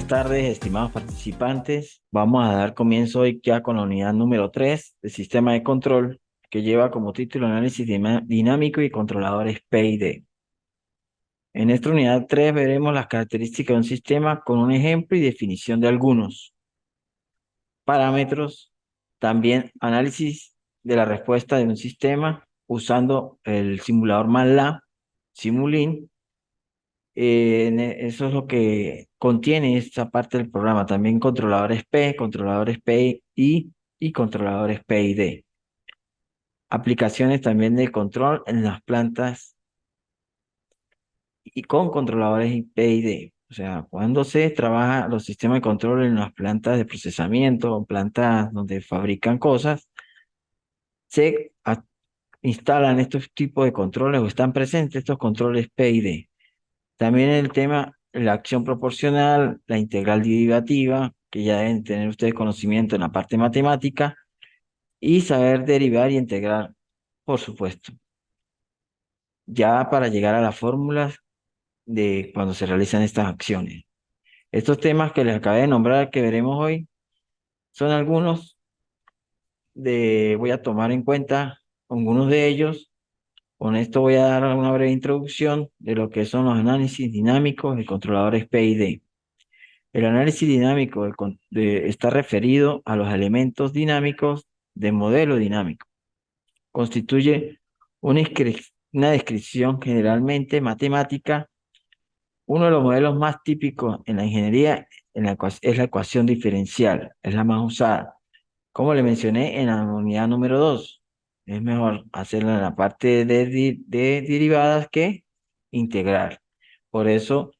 Buenas tardes, estimados participantes. Vamos a dar comienzo hoy ya con la unidad número 3 del sistema de control, que lleva como título Análisis dinámico y controladores PID. En esta unidad 3 veremos las características de un sistema con un ejemplo y definición de algunos parámetros. También análisis de la respuesta de un sistema usando el simulador MATLAB, Simulink. Eso es lo que contiene esta parte del programa. También controladores PI y controladores PID. Aplicaciones también de control en las plantas y con controladores PID. O sea, cuando se trabaja los sistemas de control en las plantas de procesamiento o plantas donde fabrican cosas, se instalan estos tipos de controles o están presentes estos controles PID. También el tema, la acción proporcional, la integral derivativa, que ya deben tener ustedes conocimiento en la parte matemática, y saber derivar y integrar, por supuesto, ya para llegar a las fórmulas de cuando se realizan estas acciones. Estos temas que les acabé de nombrar que veremos hoy son algunos voy a tomar en cuenta algunos de ellos. Con esto voy a dar una breve introducción de lo que son los análisis dinámicos y controladores PID. El análisis dinámico está referido a los elementos dinámicos de modelo dinámico. Constituye una descripción generalmente matemática. Uno de los modelos más típicos en la ingeniería es la ecuación diferencial, es la más usada. Como le mencioné en la unidad número 2, es mejor hacerla en la parte de derivadas que integrar. Por eso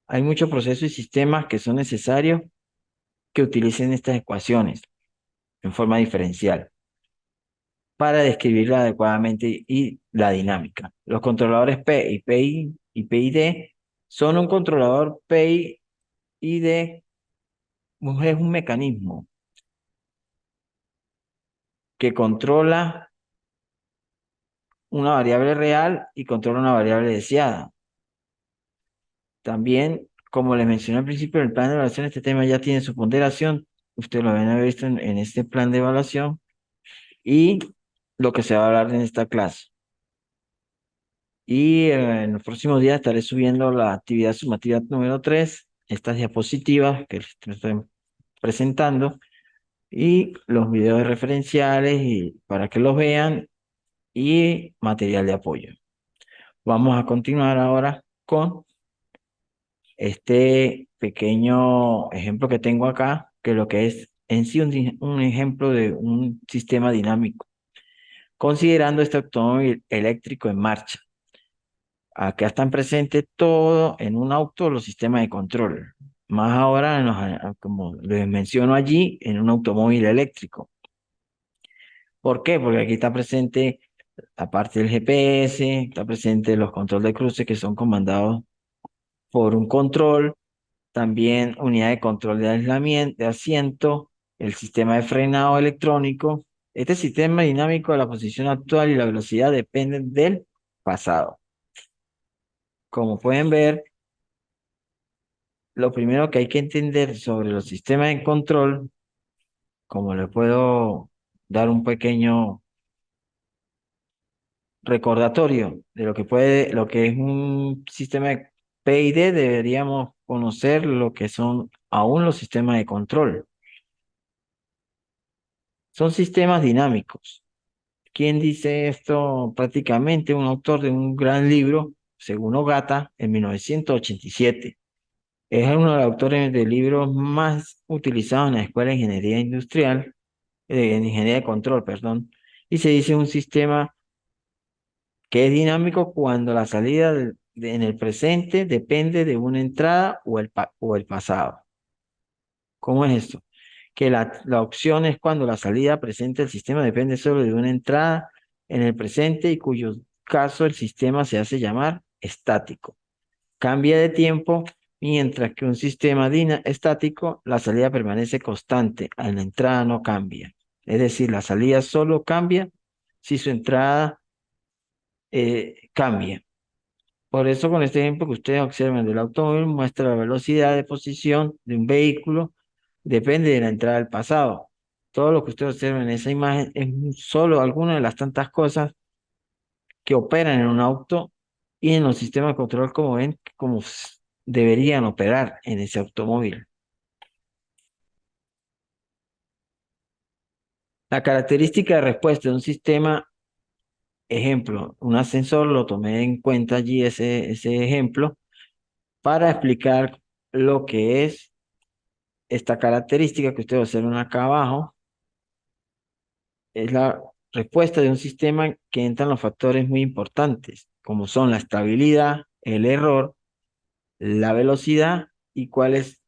hay muchos procesos y sistemas que son necesarios que utilicen estas ecuaciones en forma diferencial para describirla adecuadamente y la dinámica. Los controladores P y PI y PID son un controlador PID, es un mecanismo que controla una variable real y controla una variable deseada. También, como les mencioné al principio, el plan de evaluación, este tema ya tiene su ponderación. Ustedes lo van a ver visto en este plan de evaluación y lo que se va a hablar en esta clase. Y en los próximos días estaré subiendo la actividad sumativa número 3, estas diapositivas que les estoy presentando y los videos referenciales y para que los vean y material de apoyo. Vamos a continuar ahora con este pequeño ejemplo que tengo acá, que lo que es en sí un ejemplo de un sistema dinámico, considerando este automóvil eléctrico en marcha. Acá están presentes todo en un auto los sistemas de control. Más ahora, como les menciono allí, en un automóvil eléctrico. ¿Por qué? Porque aquí está presente la parte del GPS, está presente los controles de cruce que son comandados por un control, también unidad de control de aislamiento, de asiento, el sistema de frenado electrónico. Este sistema dinámico de la posición actual y la velocidad dependen del pasado. Como pueden ver, lo primero que hay que entender sobre los sistemas de control, como le puedo dar un pequeño recordatorio de lo que es un sistema de PID, deberíamos conocer lo que son aún los sistemas de control. Son sistemas dinámicos. ¿Quién dice esto? Prácticamente un autor de un gran libro, según Ogata, en 1987. Es uno de los autores de libros más utilizados en la Escuela de Ingeniería Industrial, en Ingeniería de Control, perdón, y se dice un sistema que es dinámico cuando la salida en el presente depende de una entrada o el pasado. ¿Cómo es esto? Que la opción es cuando la salida presente del sistema depende solo de una entrada en el presente y cuyo caso el sistema se hace llamar estático. Cambia de tiempo, mientras que un sistema estático, la salida permanece constante, en la entrada no cambia. Es decir, la salida solo cambia si su entrada cambia. Por eso, con este ejemplo que ustedes observan del automóvil, muestra la velocidad de posición de un vehículo, depende de la entrada del pasado. Todo lo que ustedes observan en esa imagen es solo alguna de las tantas cosas que operan en un auto y en los sistemas de control, como ven, como deberían operar en ese automóvil. La característica de respuesta de un sistema, ejemplo, un ascensor, lo tomé en cuenta allí ese ejemplo para explicar lo que es esta característica que ustedes observan acá abajo. Es la respuesta de un sistema que entran los factores muy importantes, como son la estabilidad, el error, la velocidad y cuáles,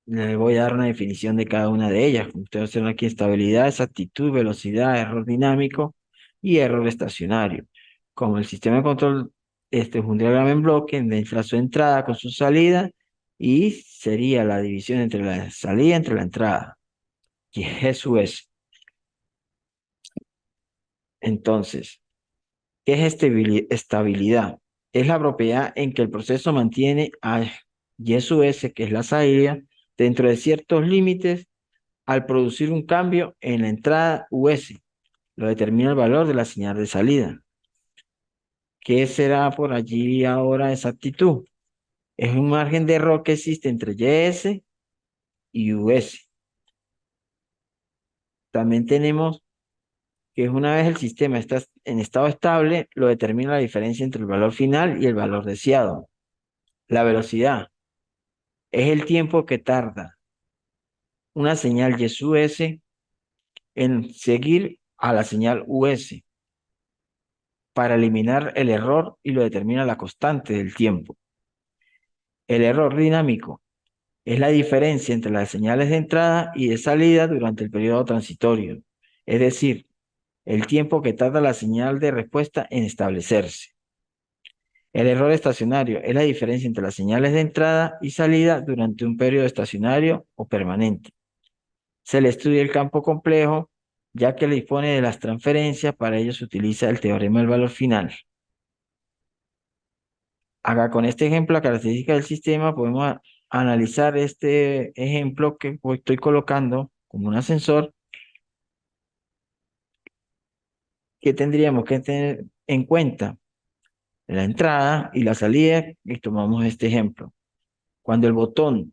le voy a dar una definición de cada una de ellas. Como ustedes observan aquí, estabilidad, exactitud, velocidad, error dinámico y error estacionario. Como el sistema de control, este es un diagrama en bloque, mezcla su entrada con su salida y sería la división entre la salida entre la entrada. Y eso es. Entonces, ¿qué es estabilidad? Es la propiedad en que el proceso mantiene a y su S, que es la salida, dentro de ciertos límites al producir un cambio en la entrada US. Lo determina el valor de la señal de salida. ¿Qué será por allí ahora exactitud? Es un margen de error que existe entre YS y US. También tenemos que una vez el sistema está en estado estable, lo determina la diferencia entre el valor final y el valor deseado. La velocidad es el tiempo que tarda una señal YSUS en seguir a la señal US para eliminar el error y lo determina la constante del tiempo. El error dinámico es la diferencia entre las señales de entrada y de salida durante el periodo transitorio, es decir, el tiempo que tarda la señal de respuesta en establecerse. El error estacionario es la diferencia entre las señales de entrada y salida durante un periodo estacionario o permanente. Se le estudia el campo complejo, ya que le dispone de las transferencias, para ello se utiliza el teorema del valor final. Acá con este ejemplo, la característica del sistema, podemos analizar este ejemplo que estoy colocando como un ascensor, que tendríamos que tener en cuenta la entrada y la salida, y tomamos este ejemplo. Cuando el botón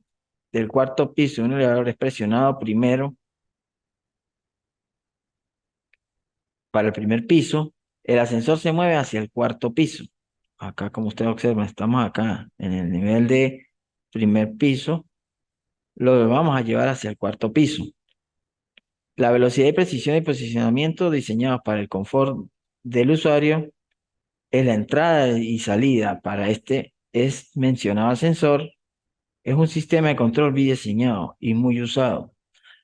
del cuarto piso de un elevador es presionado primero para el primer piso, el ascensor se mueve hacia el cuarto piso. Acá, como ustedes observan, estamos acá en el nivel de primer piso, lo vamos a llevar hacia el cuarto piso. La velocidad y precisión de posicionamiento diseñados para el confort del usuario es la entrada y salida para este es mencionado ascensor. Es un sistema de control bien diseñado y muy usado.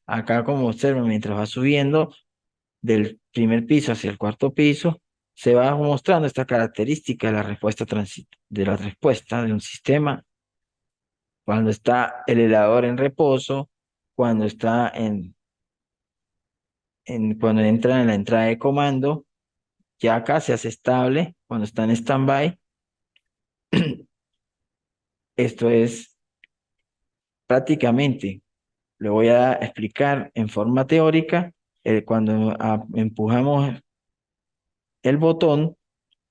Acá, como observan, mientras va subiendo del primer piso hacia el cuarto piso, se va mostrando esta característica de la respuesta de la respuesta de un sistema cuando está el elevador en reposo, cuando está cuando entra en la entrada de comando, ya acá se hace estable, cuando está en stand-by. Esto es prácticamente, le voy a explicar en forma teórica, cuando empujamos el botón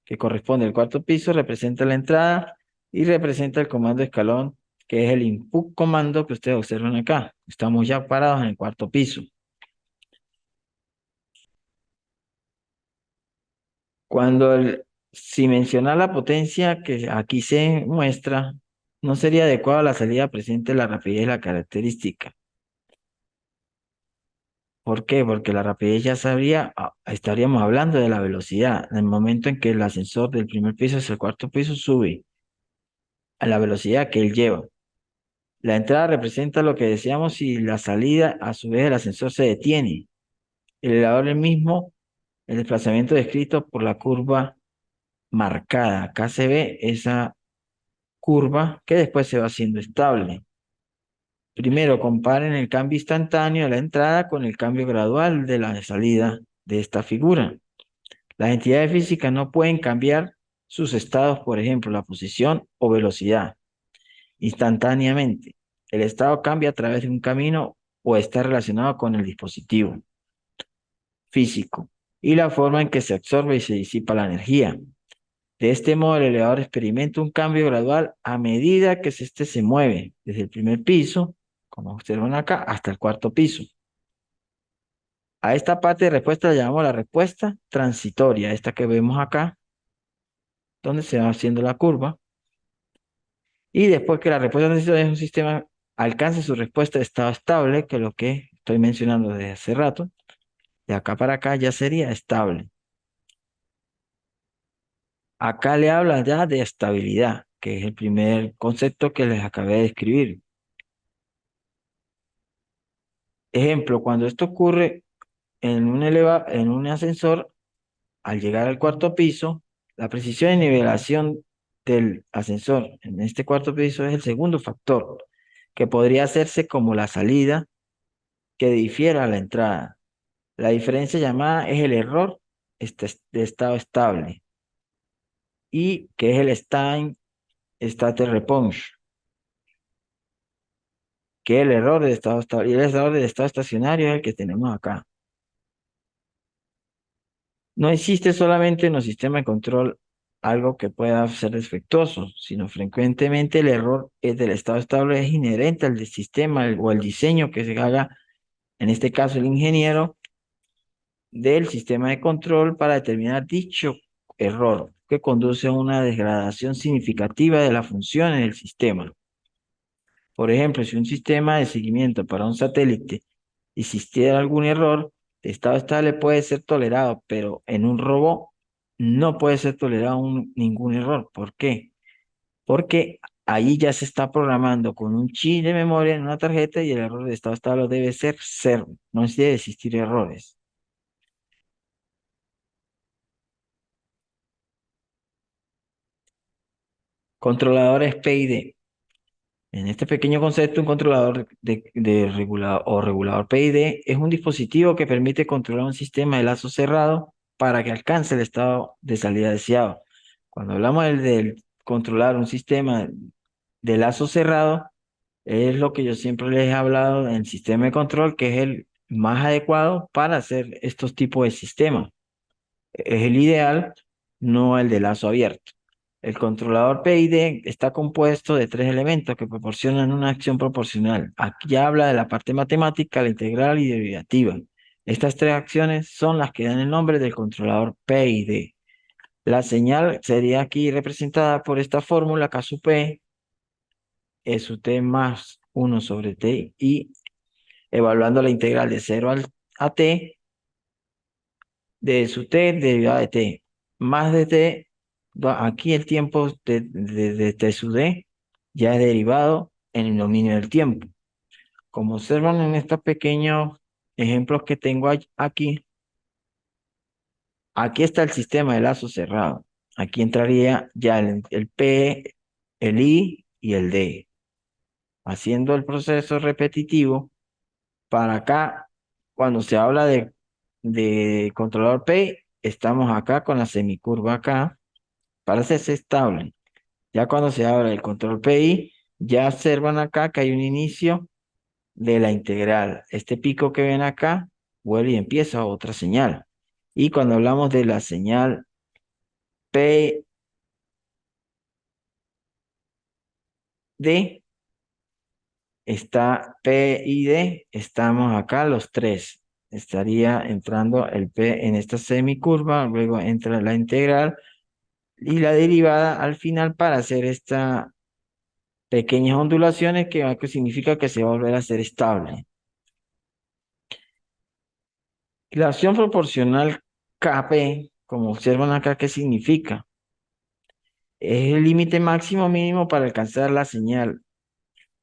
que corresponde al cuarto piso, representa la entrada y representa el comando escalón, que es el input comando que ustedes observan acá. Estamos ya parados en el cuarto piso. Si mencionar la potencia que aquí se muestra, no sería adecuado la salida presente la rapidez y la característica. ¿Por qué? Porque la rapidez ya sabría, estaríamos hablando de la velocidad. En el momento en que el ascensor del primer piso hacia el cuarto piso sube a la velocidad que él lleva. La entrada representa lo que deseamos y la salida, a su vez, el ascensor se detiene. El elevador es mismo, el desplazamiento descrito por la curva marcada. Acá se ve esa curva que después se va haciendo estable. Primero, comparen el cambio instantáneo de la entrada con el cambio gradual de la salida de esta figura. Las entidades físicas no pueden cambiar sus estados, por ejemplo, la posición o velocidad, instantáneamente. El estado cambia a través de un camino o está relacionado con el dispositivo físico y la forma en que se absorbe y se disipa la energía. De este modo, el elevador experimenta un cambio gradual a medida que éste se mueve, desde el primer piso, como observan acá, hasta el cuarto piso. A esta parte de respuesta la llamamos la respuesta transitoria, esta que vemos acá, donde se va haciendo la curva. Y después que la respuesta transitoria es un sistema alcance su respuesta de estado estable, que es lo que estoy mencionando desde hace rato, de acá para acá ya sería estable. Acá le habla ya de estabilidad, que es el primer concepto que les acabé de describir. Ejemplo, cuando esto ocurre en un ascensor, al llegar al cuarto piso, la precisión y nivelación del ascensor en este cuarto piso es el segundo factor, que podría hacerse como la salida que difiera a la entrada. La diferencia llamada es el error de estado estable y que es el Stein State Response, que es el error de estado estable. Y el error del estado estacionario es el que tenemos acá. No existe solamente en los sistemas de control algo que pueda ser defectuoso, sino frecuentemente el error del estado estable es inherente al del sistema o al diseño que se haga, en este caso el ingeniero, del sistema de control para determinar dicho error, que conduce a una degradación significativa de las funciones del sistema. Por ejemplo, si un sistema de seguimiento para un satélite existiera algún error, de estado estable puede ser tolerado, pero en un robot no puede ser tolerado ningún error. ¿Por qué? Porque ahí ya se está programando con un chip de memoria en una tarjeta y el error de estado estable debe ser cero, no debe existir errores. Controladores PID. En este pequeño concepto, un controlador de regulador o regulador PID es un dispositivo que permite controlar un sistema de lazo cerrado para que alcance el estado de salida deseado. Cuando hablamos del controlar un sistema de lazo cerrado, es lo que yo siempre les he hablado en el sistema de control, que es el más adecuado para hacer estos tipos de sistemas. Es el ideal, no el de lazo abierto. El controlador PID está compuesto de tres elementos que proporcionan una acción proporcional. Aquí ya habla de la parte matemática, la integral y derivativa. Estas tres acciones son las que dan el nombre del controlador PID. La señal sería aquí representada por esta fórmula K sub P es u t más 1 sobre t y evaluando la integral de 0 a t de su t derivada de t más de t, aquí el tiempo de t sub d ya es derivado en el dominio del tiempo. Como observan en estos pequeños ejemplos que tengo aquí, aquí está el sistema de lazo cerrado. Aquí entraría ya el P, el I y el D. Haciendo el proceso repetitivo, para acá, cuando se habla de controlador P, estamos acá con la semicurva acá para hacerse estable. Ya cuando se habla del control PI, ya observan acá que hay un inicio de la integral. Este pico que ven acá vuelve y empieza otra señal. Y cuando hablamos de la señal PD, está P y D, estamos acá los tres. Estaría entrando el P en esta semicurva, luego entra la integral y la derivada al final para hacer estas pequeñas ondulaciones que significa que se va a volver a ser estable. La acción proporcional Kp, como observan acá, ¿qué significa? Es el límite máximo mínimo para alcanzar la señal.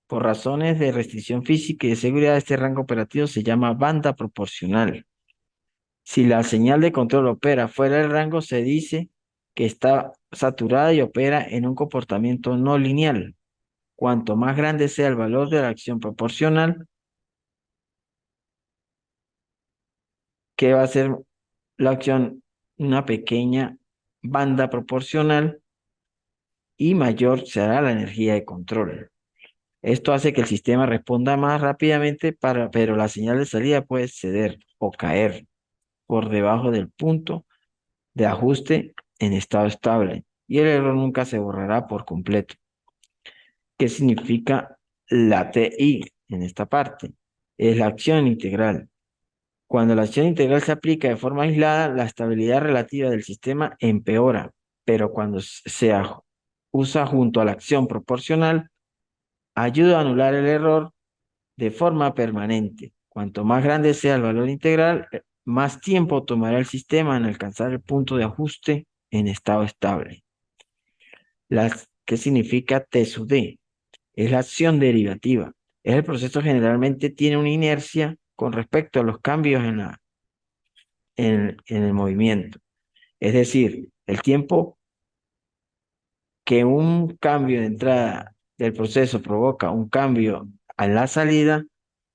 Por razones de restricción física y de seguridad, este rango operativo se llama banda proporcional. Si la señal de control opera fuera del rango, se dice que está saturada y opera en un comportamiento no lineal. Cuanto más grande sea el valor de la acción proporcional, que va a ser la acción una pequeña banda proporcional y mayor será la energía de control. Esto hace que el sistema responda más rápidamente, pero la señal de salida puede ceder o caer por debajo del punto de ajuste en estado estable y el error nunca se borrará por completo. ¿Qué significa la TI en esta parte? Es la acción integral. Cuando la acción integral se aplica de forma aislada, la estabilidad relativa del sistema empeora, pero cuando usa junto a la acción proporcional, ayuda a anular el error de forma permanente. Cuanto más grande sea el valor integral, más tiempo tomará el sistema en alcanzar el punto de ajuste en estado estable. ¿Qué significa T sub D? Es la acción derivativa. Es el proceso generalmente tiene una inercia con respecto a los cambios en el movimiento. Es decir, el tiempo que un cambio de entrada del proceso provoca un cambio a la salida,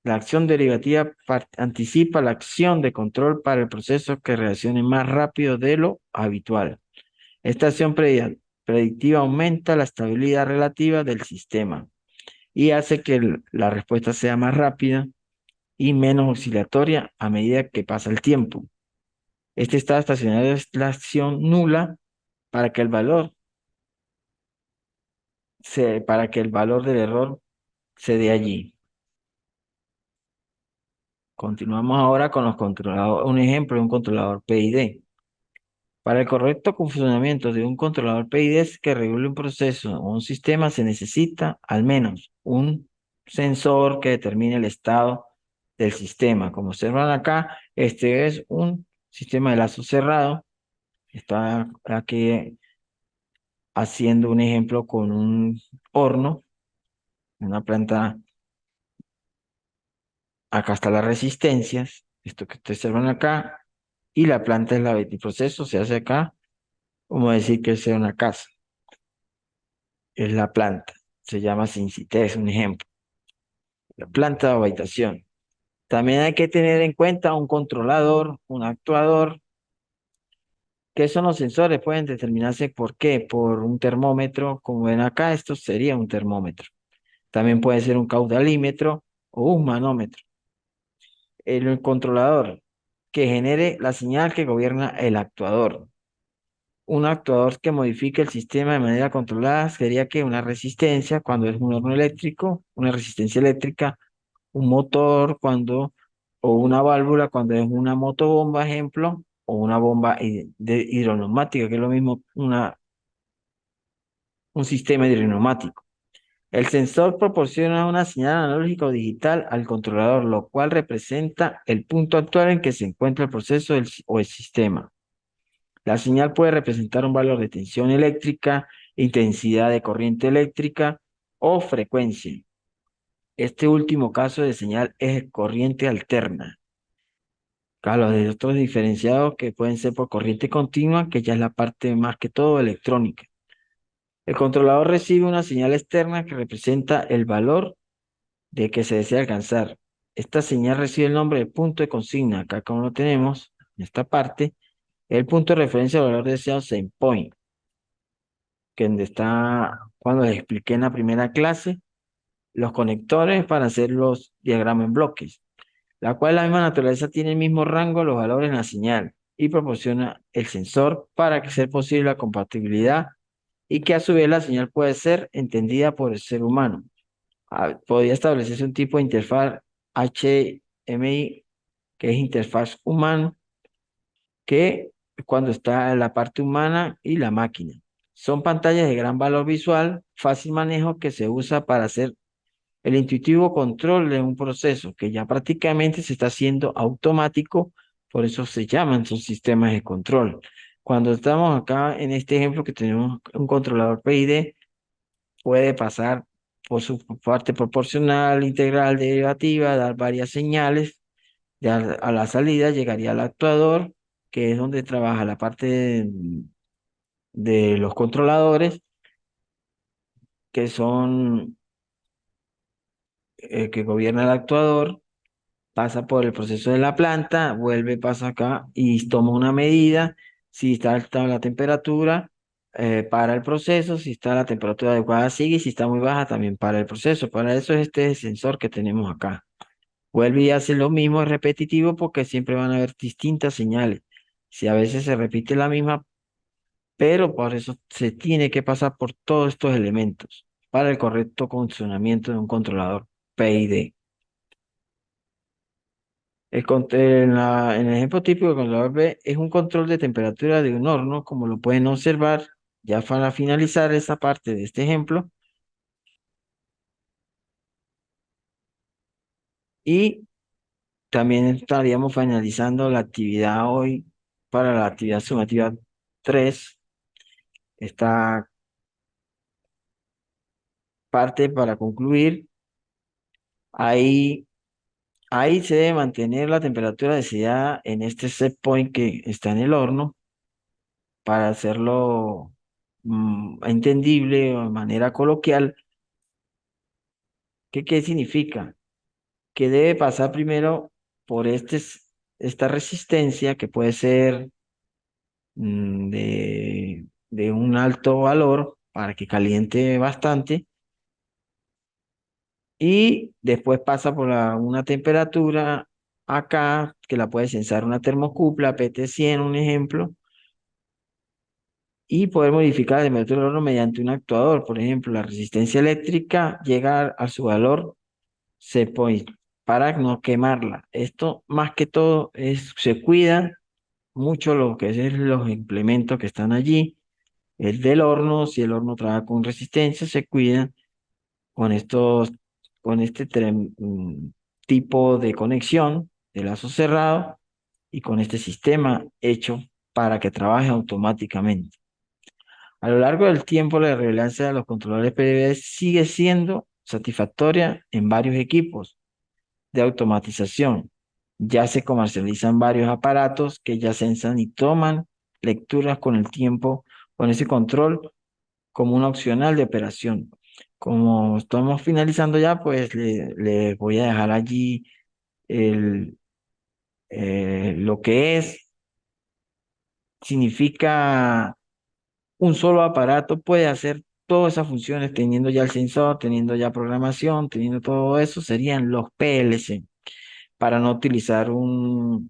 la acción derivativa anticipa la acción de control para el proceso que reaccione más rápido de lo habitual. Esta acción predictiva aumenta la estabilidad relativa del sistema y hace que la respuesta sea más rápida y menos oscilatoria a medida que pasa el tiempo. Este estado estacionario es la acción nula para que el valor para que el valor del error se dé allí. Continuamos ahora con los controladores. Un ejemplo de un controlador PID. Para el correcto funcionamiento de un controlador PID que regule un proceso o un sistema se necesita al menos un sensor que determine el estado del sistema. Como observan acá, este es un sistema de lazo cerrado. Está aquí haciendo un ejemplo con un horno, una planta. Acá están las resistencias, esto que ustedes observan acá, y la planta es el proceso se hace acá, como decir que sea una casa, es la planta, se llama Sincité, es un ejemplo, la planta o habitación. También hay que tener en cuenta un controlador, un actuador. ¿Qué son los sensores? Pueden determinarse por qué, por un termómetro, como ven acá, esto sería un termómetro. También puede ser un caudalímetro o un manómetro. El controlador que genere la señal que gobierna el actuador. Un actuador que modifique el sistema de manera controlada sería que una resistencia cuando es un horno eléctrico, una resistencia eléctrica, un motor cuando, o una válvula cuando es una motobomba, ejemplo, o una bomba de hidroneumática, que es lo mismo un sistema hidroneumático. El sensor proporciona una señal analógica o digital al controlador, lo cual representa el punto actual en que se encuentra el proceso o el sistema. La señal puede representar un valor de tensión eléctrica, intensidad de corriente eléctrica o frecuencia. Este último caso de señal es corriente alterna. Claro, de otros diferenciados que pueden ser por corriente continua, que ya es la parte más que todo electrónica. El controlador recibe una señal externa que representa el valor de que se desea alcanzar. Esta señal recibe el nombre de punto de consigna. Acá como lo tenemos, en esta parte, el punto de referencia al valor deseado set point, que donde está, cuando les expliqué en la primera clase, los conectores para hacer los diagramas en bloques, la cual la misma naturaleza tiene el mismo rango de los valores en la señal y proporciona el sensor para que sea posible la compatibilidad y que a su vez la señal puede ser entendida por el ser humano. Podría establecerse un tipo de interfaz HMI, que es interfaz humano, que cuando está en la parte humana y la máquina. Son pantallas de gran valor visual, fácil manejo que se usa para hacer el intuitivo control de un proceso que ya prácticamente se está haciendo automático, por eso se llaman sus sistemas de control. Cuando estamos acá en este ejemplo que tenemos un controlador PID, puede pasar por su parte proporcional, integral, derivativa, dar varias señales. Ya a la salida llegaría al actuador, que es donde trabaja la parte de los controladores, que son que gobierna el actuador, pasa por el proceso de la planta, vuelve, pasa acá y toma una medida. Si está alta la temperatura, para el proceso, si está la temperatura adecuada sigue y si está muy baja también para el proceso. Para eso es este sensor que tenemos acá. Vuelve y hace lo mismo, es repetitivo porque siempre van a haber distintas señales. Si a veces se repite la misma, pero por eso se tiene que pasar por todos estos elementos para el correcto funcionamiento de un controlador PID. En el ejemplo típico del controlador B es un control de temperatura de un horno, como lo pueden observar. Ya para finalizar esa parte de este ejemplo, y también estaríamos finalizando la actividad hoy para la actividad sumativa 3. Esta parte para concluir, ahí, ahí se debe mantener la temperatura deseada en este set point que está en el horno para hacerlo entendible o de manera coloquial. ¿Qué significa? Que debe pasar primero por esta resistencia que puede ser de un alto valor para que caliente bastante y después pasa por una temperatura acá que la puede sensar una termocupla PT100, un ejemplo, y poder modificar la temperatura del horno mediante un actuador. Por ejemplo, la resistencia eléctrica llega a su valor set point para no quemarla. Esto más que todo se cuida mucho lo que es los implementos que están allí. El del horno, si el horno trabaja con resistencia, se cuida con con este tipo de conexión de lazo cerrado y con este sistema hecho para que trabaje automáticamente. A lo largo del tiempo, la relevancia de los controladores PDB sigue siendo satisfactoria en varios equipos de automatización. Ya se comercializan varios aparatos que ya sensan y toman lecturas con el tiempo con ese control como una opcional de operación. Como estamos finalizando ya, pues le voy a dejar allí el, lo que significa un solo aparato puede hacer todas esas funciones teniendo ya el sensor, teniendo ya programación, teniendo todo eso, serían los PLC, para no utilizar un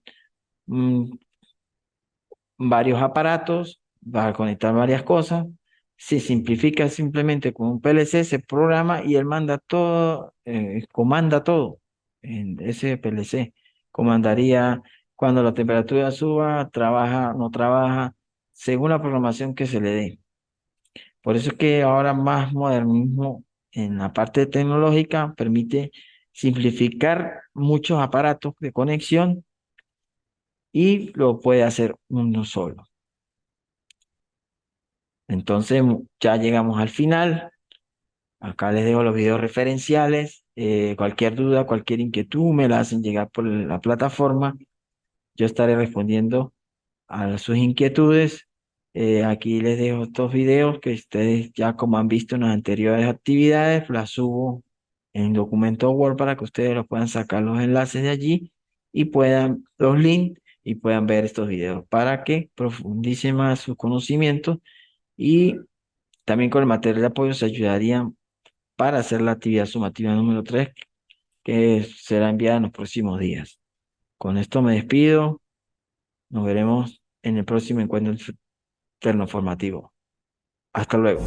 varios aparatos para conectar varias cosas. Se simplifica simplemente con un PLC, se programa y él manda todo, comanda todo en ese PLC. Comandaría cuando la temperatura suba, trabaja, no trabaja, según la programación que se le dé. Por eso es que ahora más modernismo en la parte tecnológica permite simplificar muchos aparatos de conexión y lo puede hacer uno solo. Entonces, ya llegamos al final. Acá les dejo los videos referenciales. Cualquier duda, cualquier inquietud, me la hacen llegar por la plataforma. Yo estaré respondiendo a sus inquietudes. Aquí les dejo estos videos que ustedes ya como han visto en las anteriores actividades, las subo en documento Word para que ustedes los puedan sacar los enlaces de allí y puedan, los links y puedan ver estos videos para que profundicen más sus conocimientos y también con el material de apoyo se ayudarían para hacer la actividad sumativa número 3 que será enviada en los próximos días. Con esto me despido. Nos veremos en el próximo encuentro interno formativo. Hasta luego.